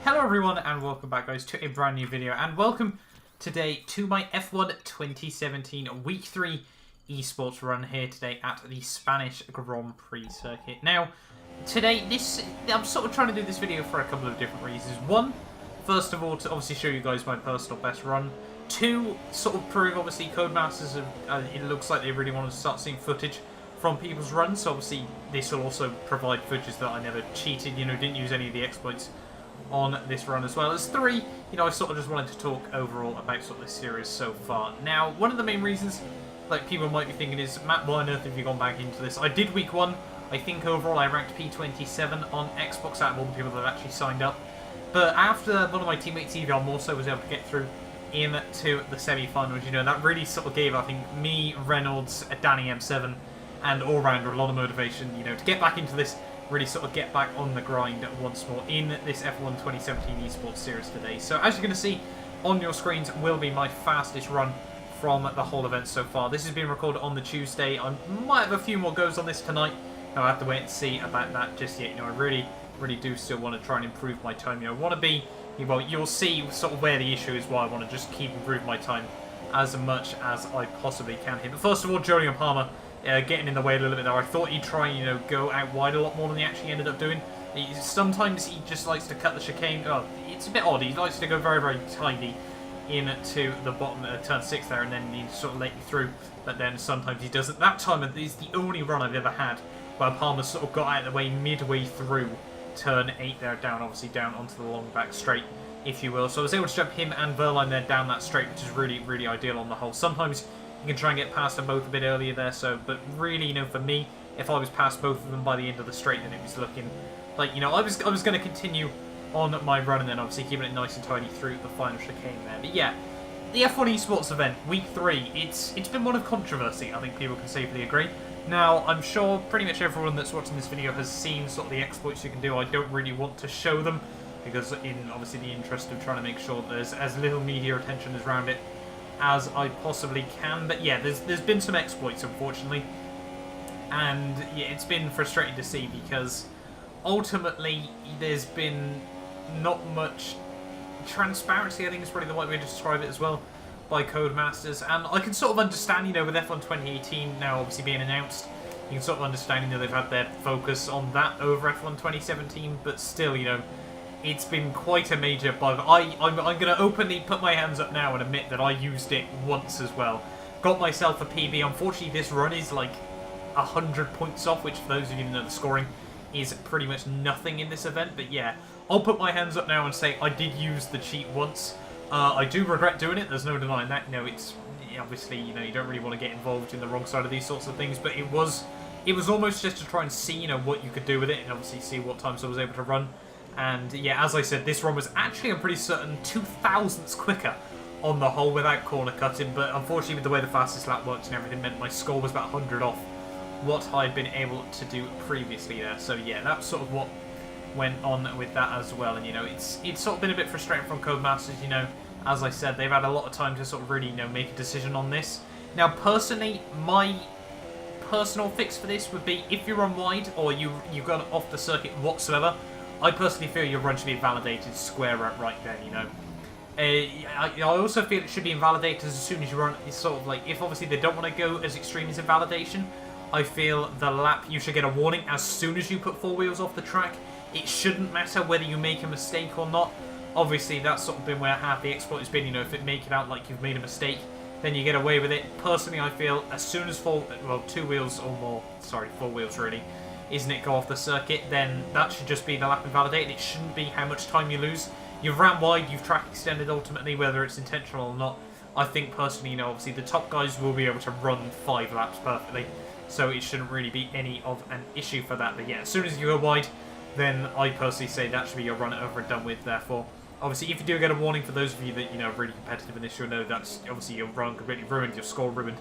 Hello everyone and welcome back guys to a brand new video, and welcome today to my F1 2017 Week 3 esports run here today at the Spanish Grand Prix circuit. Now today I'm sort of trying to do this video for a couple of different reasons. One, first of all, to obviously show you guys my personal best run. Two, sort of prove obviously Codemasters, it looks like they really want to start seeing footage from people's runs, so obviously this will also provide footage that I never cheated, didn't use any of the exploits on this run, as well as three, I sort of just wanted to talk overall about sort of this series so far. Now, one of the main reasons, like, people might be thinking is, Matt, why on earth have you gone back into this? I did week 1, I think overall I ranked P27 on Xbox out of all the people that actually signed up, but after one of my teammates, EVR Matt212, was able to get through into the semi-finals, that really sort of gave, I think, me, Reynolds, Danny M7, and all-rounder a lot of motivation, to get back into this, really sort of get back on the grind once more in this F1 2017 esports series today. So as you're going to see on your screens will be my fastest run from the whole event so far. This is being recorded on the Tuesday. I might have a few more goes on this tonight. I'll have to wait and see about that just yet. I really do still want to try and improve my time. I want to be, well, you'll see sort of where the issue is, why I want to just keep improving my time as much as I possibly can here. But first of all, Julian Palmer getting in the way a little bit there. I thought he'd try, go out wide a lot more than he actually ended up doing. Sometimes he just likes to cut the chicane. Oh, it's a bit odd. He likes to go very, very tidy into the bottom turn 6 there, and then he sort of let you through. But then sometimes he doesn't. That time is the only run I've ever had where Palmer sort of got out of the way midway through turn 8 there, down, obviously down onto the long back straight, if you will. So I was able to jump him and Verline there down that straight, which is really, really ideal on the whole. Sometimes you can try and get past them both a bit earlier there, but really, for me, if I was past both of them by the end of the straight, then it was looking like, I was going to continue on my run and then obviously keeping it nice and tidy through the final chicane there. But yeah, the F1 esports event, week 3, it's been one of controversy, I think people can safely agree. Now, I'm sure pretty much everyone that's watching this video has seen sort of the exploits you can do. I don't really want to show them, because in obviously the interest of trying to make sure there's as little media attention as around it as I possibly can. But yeah, there's been some exploits, unfortunately, and yeah, it's been frustrating to see, because ultimately there's been not much transparency, I think is probably the right way to describe it as well, by Codemasters. And I can sort of understand, with F1 2018 now obviously being announced, you can sort of understand, they've had their focus on that over F1 2017, but still, it's been quite a major bug. I'm going to openly put my hands up now and admit that I used it once as well. Got myself a PB. Unfortunately, this run is like 100 points off, which for those of you who know the scoring is pretty much nothing in this event. But yeah, I'll put my hands up now and say I did use the cheat once. I do regret doing it. There's no denying that. It's obviously, you don't really want to get involved in the wrong side of these sorts of things. But it was almost just to try and see, what you could do with it, and obviously see what times I was able to run. And yeah, as I said, this run was actually, I'm pretty certain, 2,000ths quicker on the whole without corner cutting. But unfortunately, with the way the fastest lap worked and everything, meant my score was about 100 off what I'd been able to do previously there. So yeah, that's sort of what went on with that as well. And it's sort of been a bit frustrating from Codemasters. As I said, they've had a lot of time to sort of really, make a decision on this. Now, personally, my personal fix for this would be, if you run wide or you got off the circuit whatsoever, I personally feel your run should be invalidated square up right then, I also feel it should be invalidated as soon as you run. It's sort of like, if obviously they don't want to go as extreme as invalidation, I feel the lap, you should get a warning as soon as you put 4 wheels off the track. It shouldn't matter whether you make a mistake or not. Obviously, that's sort of been where half the exploit has been, if it make it out like you've made a mistake, then you get away with it. Personally, I feel as soon as 2 wheels or more, sorry, 4 wheels really, isn't it, go off the circuit, then that should just be the lap invalidated. It shouldn't be how much time you lose. You've ran wide, you've track extended ultimately, whether it's intentional or not. I think personally, obviously the top guys will be able to run 5 laps perfectly, so it shouldn't really be any of an issue for that. But yeah, as soon as you go wide, then I personally say that should be your run over and done with. Therefore, obviously, if you do get a warning, for those of you that are really competitive in this, you'll know that's obviously your run completely ruined, your score ruined,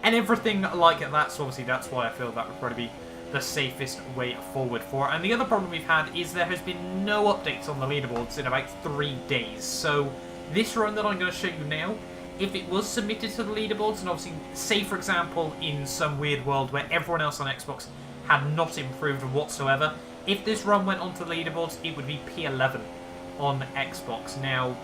and everything like that. So obviously that's why I feel that would probably be the safest way forward for it. And the other problem we've had is there has been no updates on the leaderboards in about 3 days. So this run that I'm going to show you now, if it was submitted to the leaderboards, and obviously, say for example, in some weird world where everyone else on Xbox had not improved whatsoever, if this run went onto the leaderboards, it would be P11 on Xbox. Now,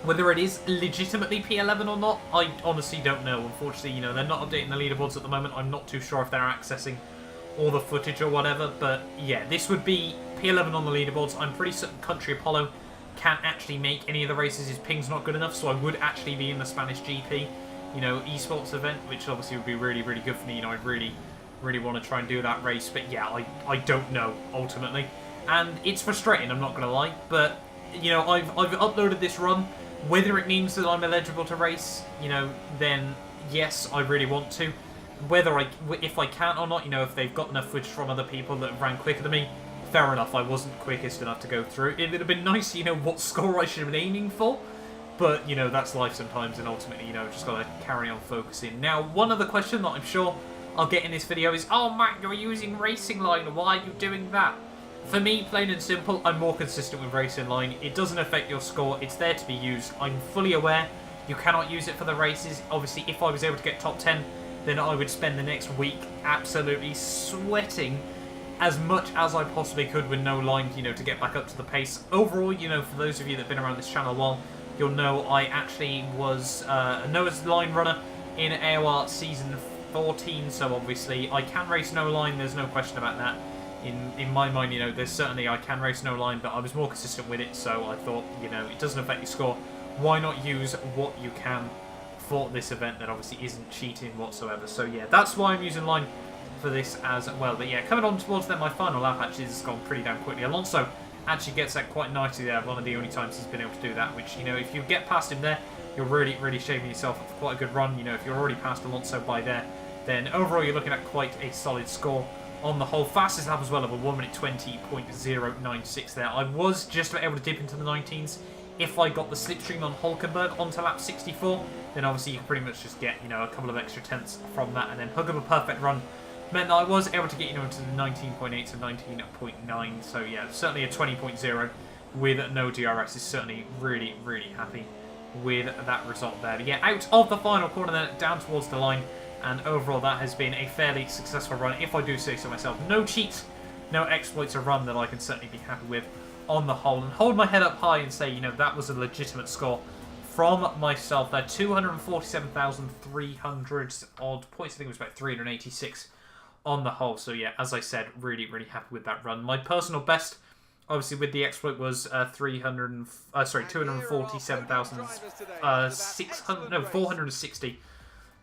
whether it is legitimately P11 or not, I honestly don't know. Unfortunately, you know, they're not updating the leaderboards at the moment. I'm not too sure if they're accessing all the footage or whatever, but yeah, this would be P11 on the leaderboards. I'm pretty certain Country Apollo can't actually make any of the races. His ping's not good enough, so I would actually be in the Spanish GP, you know, esports event, which obviously would be really, really good for me. You know, I really, really want to try and do that race, but yeah, I don't know, ultimately. And it's frustrating, I'm not going to lie, but, you know, I've uploaded this run. Whether it means that I'm eligible to race, you know, then yes, I really want to. Whether if I can or not, you know, if they've got enough footage from other people that ran quicker than me, fair enough, I wasn't quickest enough to go through. It would have been nice, you know, what score I should have been aiming for. But, you know, that's life sometimes, and ultimately, you know, just got to carry on focusing. Now, one other question that I'm sure I'll get in this video is, oh, Matt, you're using Racing Line. Why are you doing that? For me, plain and simple, I'm more consistent with Racing Line. It doesn't affect your score. It's there to be used. I'm fully aware you cannot use it for the races. Obviously, if I was able to get top 10, then I would spend the next week absolutely sweating as much as I possibly could with no line, you know, to get back up to the pace. Overall, you know, for those of you that have been around this channel a while, you'll know I actually was a Noah's line runner in AOR Season 14, so obviously I can race no line, there's no question about that. In my mind, you know, there's certainly I can race no line, but I was more consistent with it, so I thought, you know, it doesn't affect your score. Why not use what you can for this event that obviously isn't cheating whatsoever? So yeah, that's why I'm using line for this as well. But yeah, coming on towards then, my final lap actually has gone pretty damn quickly. Alonso actually gets that quite nicely there. One of the only times he's been able to do that, which, you know, if you get past him there, you're really, really shaving yourself up for quite a good run. You know, if you're already past Alonso by there, then overall you're looking at quite a solid score on the whole. Fastest lap as well of a 1 minute 20.096 there. I was just about able to dip into the 19s. If I got the slipstream on Hulkenberg onto lap 64, then obviously you can pretty much just get, you know, a couple of extra tenths from that, and then hook up a perfect run meant that I was able to get, you know, into the 19.8 to 19.9. So yeah, certainly a 20.0 with no DRS is certainly really, really happy with that result there. But yeah, out of the final corner then, down towards the line, and overall that has been a fairly successful run, if I do say so myself. No cheats, no exploits, a run that I can certainly be happy with on the whole, and hold my head up high and say, you know, that was a legitimate score from myself there. 247,300 odd points. I think it was about 386 on the whole. So yeah, as I said, really, really happy with that run. My personal best, obviously with the exploit, was 460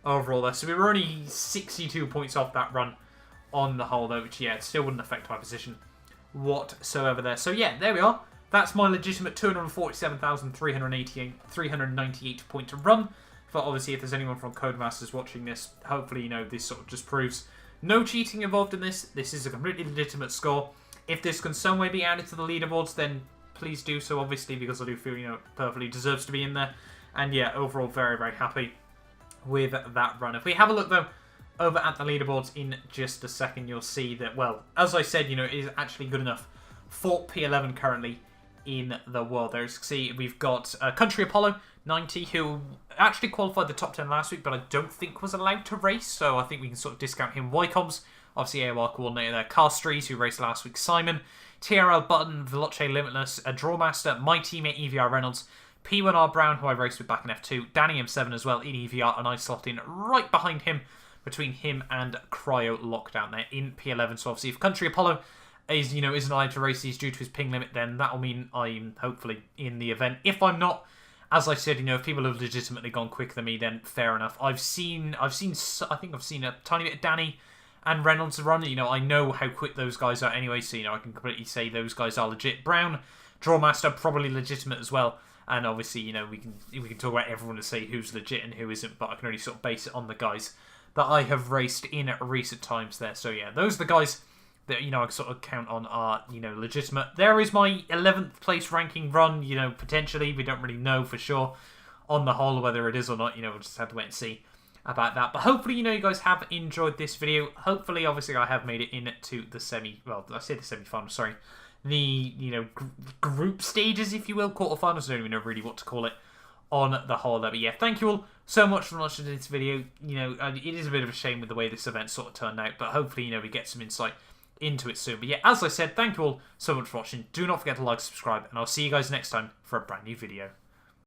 overall there. So we were only 62 points off that run on the whole though, which yeah, it still wouldn't affect my position whatsoever there. So yeah, there we are. That's my legitimate 247,398 point to run. But obviously, if there's anyone from Codemasters watching this, hopefully, you know, this sort of just proves no cheating involved in this. This is a completely legitimate score. If this can some way be added to the leaderboards, then please do so, obviously, because I do feel, you know, it perfectly deserves to be in there. And yeah, overall, very, very happy with that run. If we have a look, though, over at the leaderboards in just a second, you'll see that, well, as I said, you know, it is actually good enough for P11 currently in the world. There, as you can see, we've got Country Apollo 90, who actually qualified the top 10 last week, but I don't think was allowed to race, so I think we can sort of discount him. Wycombs, obviously AOR coordinator there. Carstrees, who raced last week. Simon, TRL Button, Veloce Limitless, a Drawmaster, my teammate EVR Reynolds, P1R Brown, who I raced with back in F2, Danny M7 as well in EVR, and I slot in right behind him, between him and Cryo Lockdown there in P11. So obviously, if Country Apollo is, you know, isn't allowed to race these due to his ping limit, then that'll mean I'm hopefully in the event. If I'm not, as I said, you know, if people have legitimately gone quicker than me, then fair enough. I think I've seen a tiny bit of Danny and Reynolds run. You know, I know how quick those guys are anyway, so, you know, I can completely say those guys are legit. Brown, Drawmaster, probably legitimate as well. And obviously, you know, we can talk about everyone to say who's legit and who isn't, but I can only sort of base it on the guys that I have raced in recent times there. So yeah, those are the guys that, you know, I sort of count on are, you know, legitimate. There is my 11th place ranking run, you know, potentially. We don't really know for sure on the whole whether it is or not. You know, we'll just have to wait and see about that. But hopefully, you know, you guys have enjoyed this video. Hopefully, obviously, I have made it into the well, I say the semi-final, sorry. The, you know, group stages, if you will, quarterfinals. I don't even know really what to call it on the whole there. But yeah, thank you all so much for watching this video. You know, it is a bit of a shame with the way this event sort of turned out, but hopefully, you know, we get some insight into it soon. But yeah, as I said, thank you all so much for watching. Do not forget to like, subscribe, and I'll see you guys next time for a brand new video.